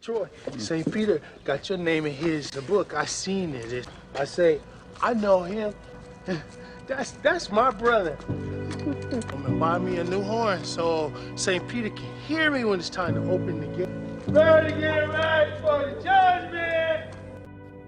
Troy, St. Peter got your name in his the book. I seen it. I say, I know him. That's my brother. I'm gonna buy me a new horn so St. Peter can hear me when it's time to open the gate. Ready to get ready for the judgment.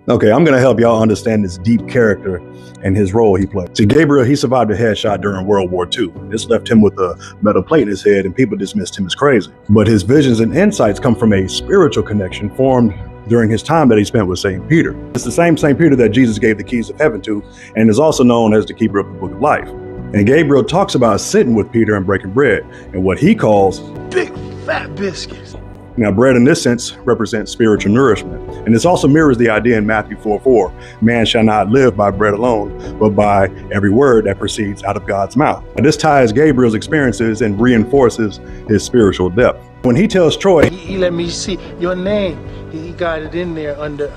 Okay, I'm gonna help y'all understand this deep character and his role he played. See, Gabriel, he survived a headshot during World War II. This left him with a metal plate in his head and people dismissed him as crazy. But his visions and insights come from a spiritual connection formed during his time that he spent with St. Peter. It's the same St. Peter that Jesus gave the keys of heaven to and is also known as the keeper of the book of life. And Gabriel talks about sitting with Peter and breaking bread and what he calls big fat biscuits. Now, bread in this sense represents spiritual nourishment. And this also mirrors the idea in Matthew 4:4, man shall not live by bread alone, but by every word that proceeds out of God's mouth. And this ties Gabriel's experiences and reinforces his spiritual depth. When he tells Troy, he let me see your name. He got it in there under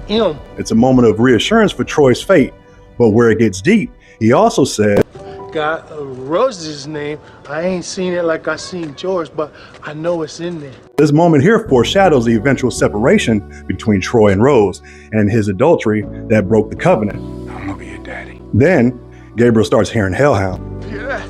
M. It's a moment of reassurance for Troy's fate. But where it gets deep, he also said, got Rose's name. I ain't seen it like I seen yours, but I know it's in there. This moment here foreshadows the eventual separation between Troy and Rose and his adultery that broke the covenant. I'm gonna be your daddy. Then Gabriel starts hearing hellhound. Hear that?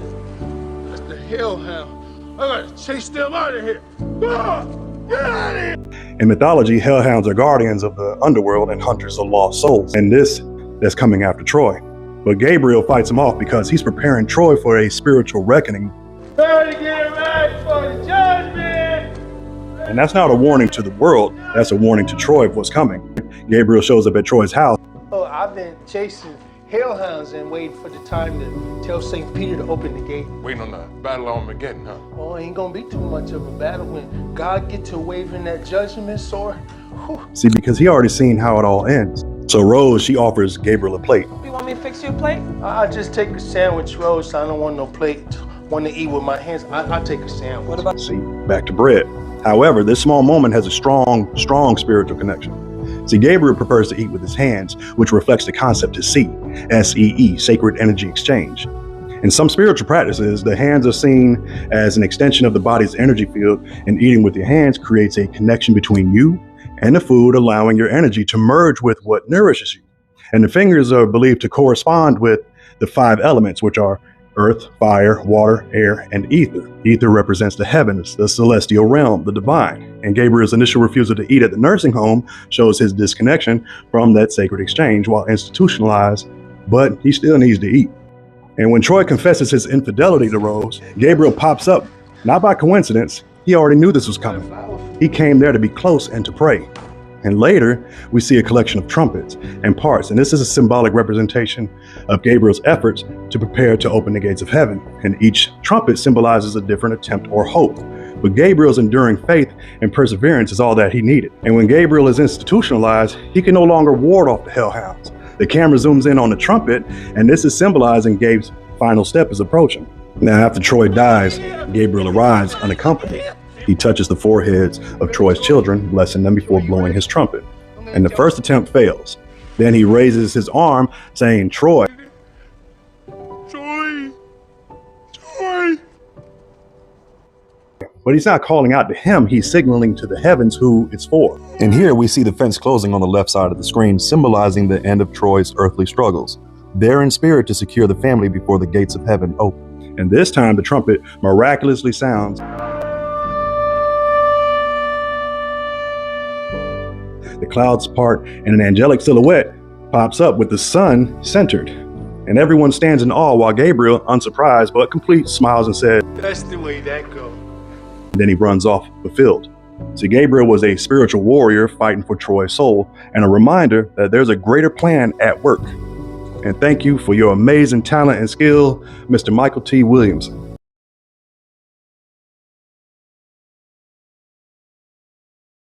That's the hellhound. I gotta chase them out of here. Ah, get out of here! In mythology, hellhounds are guardians of the underworld and hunters of lost souls. And that's coming after Troy. But Gabriel fights him off because he's preparing Troy for a spiritual reckoning. Ready to get ready for the judgment! And that's not a warning to the world, that's a warning to Troy of what's coming. Gabriel shows up at Troy's house. Oh, I've been chasing hellhounds and waiting for the time to tell St. Peter to open the gate. Waiting on the battle of Armageddon, huh? Oh, it ain't gonna be too much of a battle when God get to waving that judgment sword. Whew. See, because he already seen how it all ends. So Rose, she offers Gabriel a plate. You want me to fix you a plate? I'll just take a sandwich, Rose. I don't want no plate. Want to eat with my hands. I'll take a sandwich. What about? See, back to bread. However, this small moment has a strong spiritual connection. See, Gabriel prefers to eat with his hands, which reflects the concept to see, S-E-E, sacred energy exchange. In some spiritual practices, the hands are seen as an extension of the body's energy field, and eating with your hands creates a connection between you and the food, allowing your energy to merge with what nourishes you. And the fingers are believed to correspond with the 5 elements, which are earth, fire, water, air, and ether. Ether represents the heavens, the celestial realm, the divine. And Gabriel's initial refusal to eat at the nursing home shows his disconnection from that sacred exchange while institutionalized, but he still needs to eat. And when Troy confesses his infidelity to Rose, Gabriel pops up, not by coincidence. He already knew this was coming. He came there to be close and to pray. And later, we see a collection of trumpets and parts. And this is a symbolic representation of Gabriel's efforts to prepare to open the gates of heaven. And each trumpet symbolizes a different attempt or hope. But Gabriel's enduring faith and perseverance is all that he needed. And when Gabriel is institutionalized, he can no longer ward off the hellhounds. The camera zooms in on the trumpet, and this is symbolizing Gabe's final step is approaching. Now, after Troy dies, Gabriel arrives unaccompanied. He touches the foreheads of Troy's children, blessing them before blowing his trumpet. And the first attempt fails. Then he raises his arm, saying, Troy. Troy! Troy! But he's not calling out to him, he's signaling to the heavens who it's for. And here we see the fence closing on the left side of the screen, symbolizing the end of Troy's earthly struggles. There in spirit to secure the family before the gates of heaven open. And this time the trumpet miraculously sounds. The clouds part and an angelic silhouette pops up with the sun centered. And everyone stands in awe while Gabriel, unsurprised but complete, smiles and says, That's the way that goes. Then he runs off fulfilled. See, Gabriel was a spiritual warrior fighting for Troy's soul and a reminder that there's a greater plan at work. And thank you for your amazing talent and skill, Mr. Michael T. Williams.